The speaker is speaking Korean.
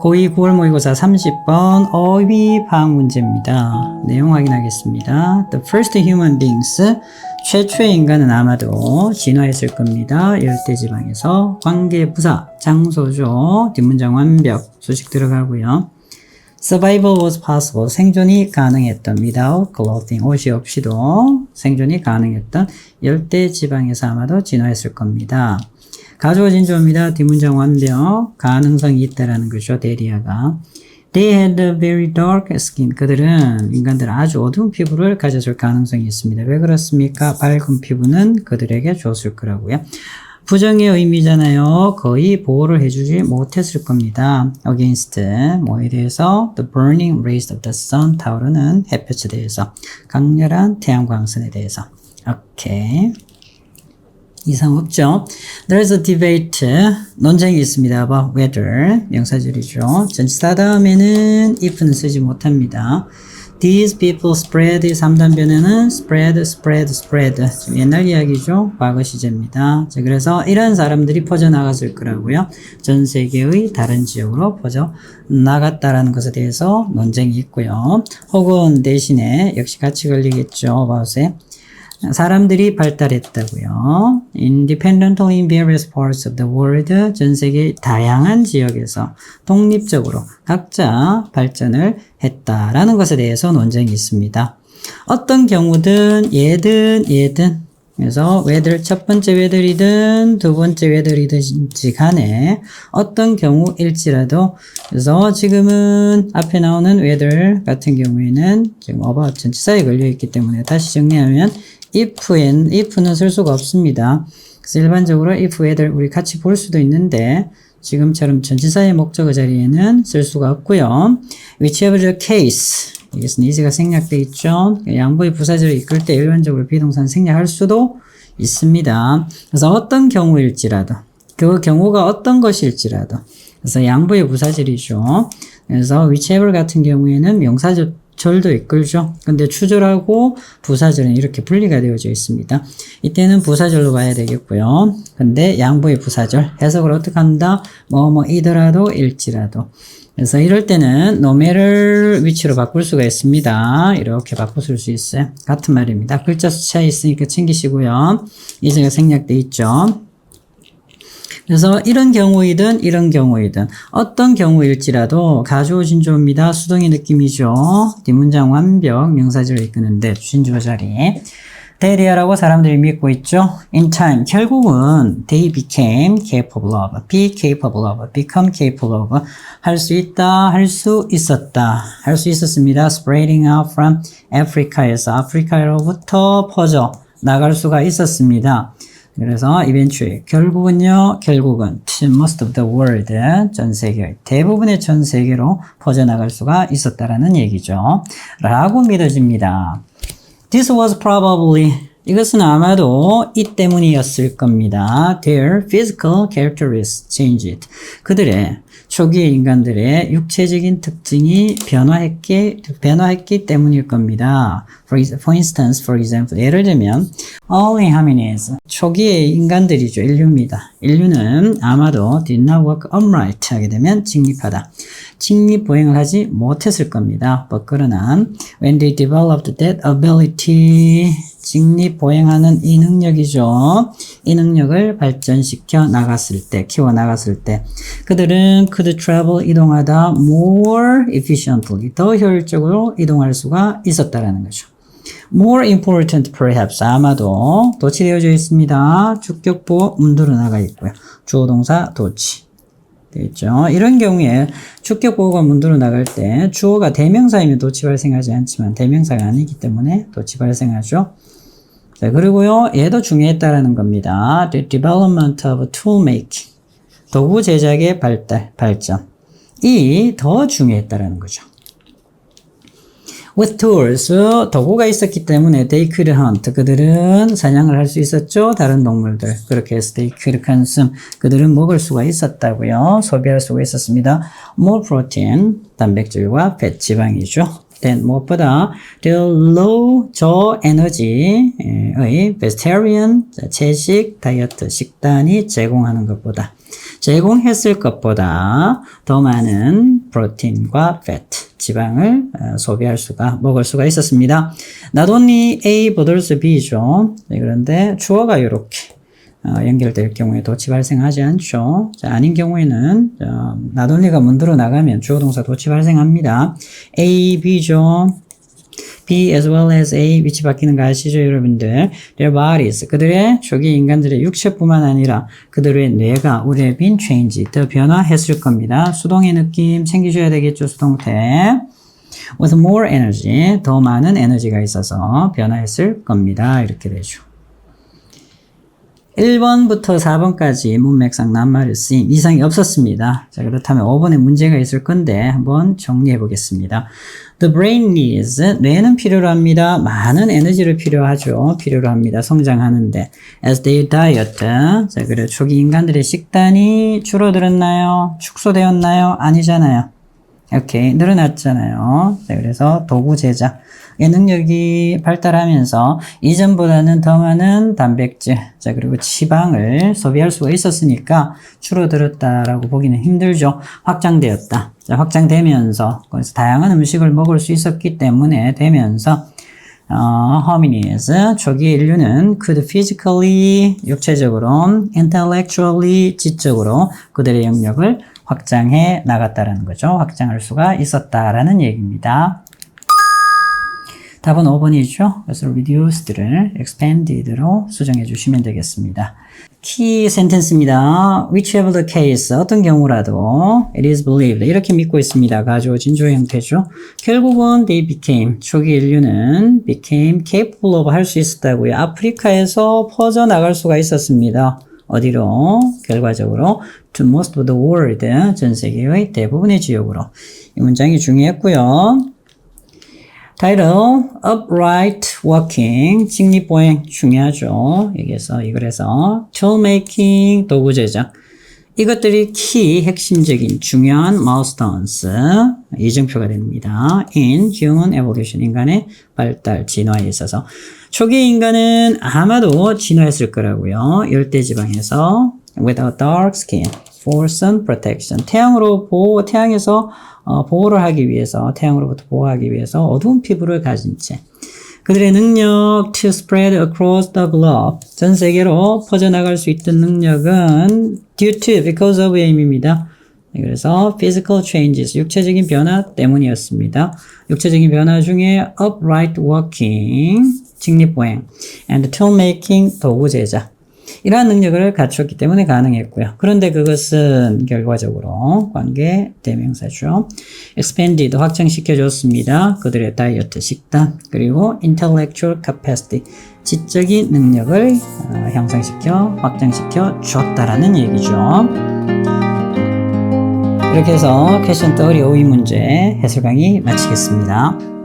고2 9월 모의고사 30번 어휘파악 문제입니다. 내용 확인하겠습니다. The first human beings, 최초의 인간은 아마도 진화했을 겁니다. 열대지방에서 관계부사, 장소죠. 뒷문장 완벽, 소식 들어가고요. Survival was possible, 생존이 가능했던 without clothing, 옷이 없이도 생존이 가능했던 열대지방에서 아마도 진화했을 겁니다. 가져오진 조입니다. 뒷문장 완벽, 가능성이 있다라는 거죠. 데리아가. They had a very dark skin. 그들은, 인간들은 아주 어두운 피부를 가졌을 가능성이 있습니다. 왜 그렇습니까? 밝은 피부는 그들에게 좋았을 거라고요. 부정의 의미잖아요. 거의 보호를 해주지 못했을 겁니다. Against, 뭐에 대해서? The burning rays of the sun, 타오르는 햇볕에 대해서. 강렬한 태양광선에 대해서. 오케이. 이상 없죠. There's a debate, 논쟁이 있습니다. about whether, 명사절이죠. 전치사 다음에는 if는 쓰지 못합니다. These people spread, 3단변에는 spread. 옛날 이야기죠. 과거 시제입니다. 자, 그래서 이런 사람들이 퍼져나갔을 거라고요. 전 세계의 다른 지역으로 퍼져나갔다라는 것에 대해서 논쟁이 있고요. 혹은 대신에 역시 같이 걸리겠죠. about에. 사람들이 발달했다고요. Independently in various parts of the world, 전 세계 다양한 지역에서 독립적으로 각자 발전을 했다라는 것에 대해서 논쟁이 있습니다. 어떤 경우든 얘든 그래서 whether 첫 번째 whether이든 두 번째 whether이든지 간에 어떤 경우일지라도 그래서 지금은 앞에 나오는 whether 같은 경우에는 지금 about 전치사에 걸려 있기 때문에 다시 정리하면 if는 쓸 수가 없습니다. 그래서 일반적으로 if, whether 우리 같이 볼 수도 있는데 지금처럼 전치사의 목적어 자리에는 쓸 수가 없고요. whichever the case, 이것은 이제가 생략되어 있죠. 양보의 부사절을 이끌 때 일반적으로 비동사는 생략할 수도 있습니다. 그래서 어떤 경우일지라도 그 경우가 어떤 것일지라도 그래서 양보의 부사절이죠. 그래서 whichever 같은 경우에는 명사절도 이끌죠. 근데 추절하고 부사절은 이렇게 분리가 되어져 있습니다. 이때는 부사절로 봐야 되겠고요. 근데 양보의 부사절 해석을 어떻게 한다? 뭐이더라도 일지라도. 그래서 이럴 때는 no matter which로 바꿀 수가 있습니다. 이렇게 바꿀 수 있어요. 같은 말입니다. 글자 수 차이 있으니까 챙기시고요. 이제가 생략돼 있죠. 그래서 이런 경우이든 어떤 경우일지라도 가주어 진조입니다. 수동의 느낌이죠. 뒷문장 완벽 명사절을 이끄는데 진주어 자리. 데리아라고 사람들이 믿고 있죠. In time, 결국은 they became capable of, be capable of, become capable of, 할 수 있다, 할 수 있었다, 할 수 있었습니다. Spreading out from Africa에서 아프리카로부터 퍼져 나갈 수가 있었습니다. 그래서 eventually, 결국은 to most of the world, 전 세계, 대부분의 전 세계로 퍼져나갈 수가 있었다라는 얘기죠. 라고 믿어집니다. This was probably, 이것은 아마도 이 때문이었을 겁니다. Their physical characteristics changed. 그들의 초기의 인간들의 육체적인 특징이 변화했기 때문일 겁니다. For example, 예를 들면 early hominids, 초기의 인간들이죠. 인류입니다. 인류는 아마도 did not walk upright 하게 되면 직립하다. 직립보행을 하지 못했을 겁니다. 그러나 when they developed that ability, 직립보행하는 이 능력이죠. 이 능력을 발전시켜 나갔을 때, 키워 나갔을 때 그들은 could travel, 이동하다 more efficiently, 더 효율적으로 이동할 수가 있었다라는 거죠. More important perhaps, 아마도 도치되어져 있습니다. 주격보 문두로 나가 있고요. 주어동사 도치 되겠죠. 이런 경우에 주격보호가 문두로 나갈 때 주어가 대명사이면 도치 발생하지 않지만 대명사가 아니기 때문에 도치 발생하죠. 자, 그리고요, 얘도 중요했다라는 겁니다. The development of tool making, 도구 제작의 발전. 이 더 중요했다라는 거죠. With tools, 도구가 있었기 때문에 they could hunt, 그들은 사냥을 할 수 있었죠. 다른 동물들. 그렇게 해서 they could consume, 그들은 먹을 수가 있었다고요. 소비할 수가 있었습니다. More protein, 단백질과 fat, 지방이죠. than 무엇보다 the low 저에너지의 vegetarian 채식 다이어트 식단이 제공하는 것보다 제공했을 것보다 더 많은 프로틴과 fat 지방을 소비할 수가 먹을 수가 있었습니다. Not only A but also B죠. 그런데 주어가 이렇게 연결될 경우에 도치 발생하지 않죠. 자, 아닌 경우에는 not only가 문들어 나가면 주어 동사 도치 발생합니다. A, B죠. B as well as A 위치 바뀌는 거 아시죠, 여러분들? Their bodies 그들의 초기 인간들의 육체뿐만 아니라 그들의 뇌가 would have been changed 변화했을 겁니다. 수동의 느낌 챙기셔야 되겠죠, 수동태. With more energy 더 많은 에너지가 있어서 변화했을 겁니다. 이렇게 되죠. 1번부터 4번까지 문맥상 낱말을 쓰임 이상이 없었습니다. 자, 그렇다면 5번에 문제가 있을 건데 한번 정리해 보겠습니다. The brain needs, 뇌는 필요로 합니다. 많은 에너지를 필요하죠. 필요로 합니다. 성장하는데. As they diet, 자, 그래 초기 인간들의 식단이 줄어들었나요? 축소되었나요? 아니잖아요. 오케이, 늘어났잖아요. 자, 그래서 도구 제작. 의 능력이 발달하면서 이전보다는 더 많은 단백질, 자, 그리고 지방을 소비할 수가 있었으니까 줄어들었다라고 보기는 힘들죠. 확장되었다. 자, 확장되면서, 그래서 다양한 음식을 먹을 수 있었기 때문에 되면서, hominids, 초기 인류는 could physically, 육체적으로, intellectually, 지적으로 그들의 영역을 확장해 나갔다라는 거죠. 확장할 수가 있었다라는 얘기입니다. 답은 5번이죠. 그래서 reduced를 expanded로 수정해 주시면 되겠습니다. 키 센텐스입니다. whichever the case, 어떤 경우라도 it is believed, 이렇게 믿고 있습니다. 가주어진 주어 형태죠. 결국은 they became, 초기 인류는 became capable of 할 수 있었다고요. 아프리카에서 퍼져나갈 수가 있었습니다. 어디로? 결과적으로 to most of the world, 전 세계의 대부분의 지역으로. 이 문장이 중요했고요. Title, Upright Walking, 직립보행 중요하죠. 여기서 이글에서 tool making, 도구 제작. 이것들이 키, 핵심적인 중요한 milestones, 이정표가 됩니다. In human evolution, 인간의 발달, 진화에 있어서. 초기 인간은 아마도 진화했을 거라고요. 열대지방에서 with a dark skin, for sun protection, 태양에서 보호를 하기 위해서, 태양으로부터 보호하기 위해서 어두운 피부를 가진 채. 그들의 능력 to spread across the globe, 전 세계로 퍼져나갈 수 있던 능력은 due to, because of aim입니다. 그래서 physical changes, 육체적인 변화 때문이었습니다. 육체적인 변화 중에 upright walking, 직립보행, and tool making, 도구 제작. 이러한 능력을 갖췄기 때문에 가능했고요. 그런데 그것은 결과적으로 관계 대명사죠. expanded, 확장시켜줬습니다. 그들의 다이어트 식단, 그리고 intellectual capacity, 지적인 능력을 향상시켜, 확장시켜 줬다라는 얘기죠. 이렇게 해서 퀘스천 35 문제 해설 강의 마치겠습니다.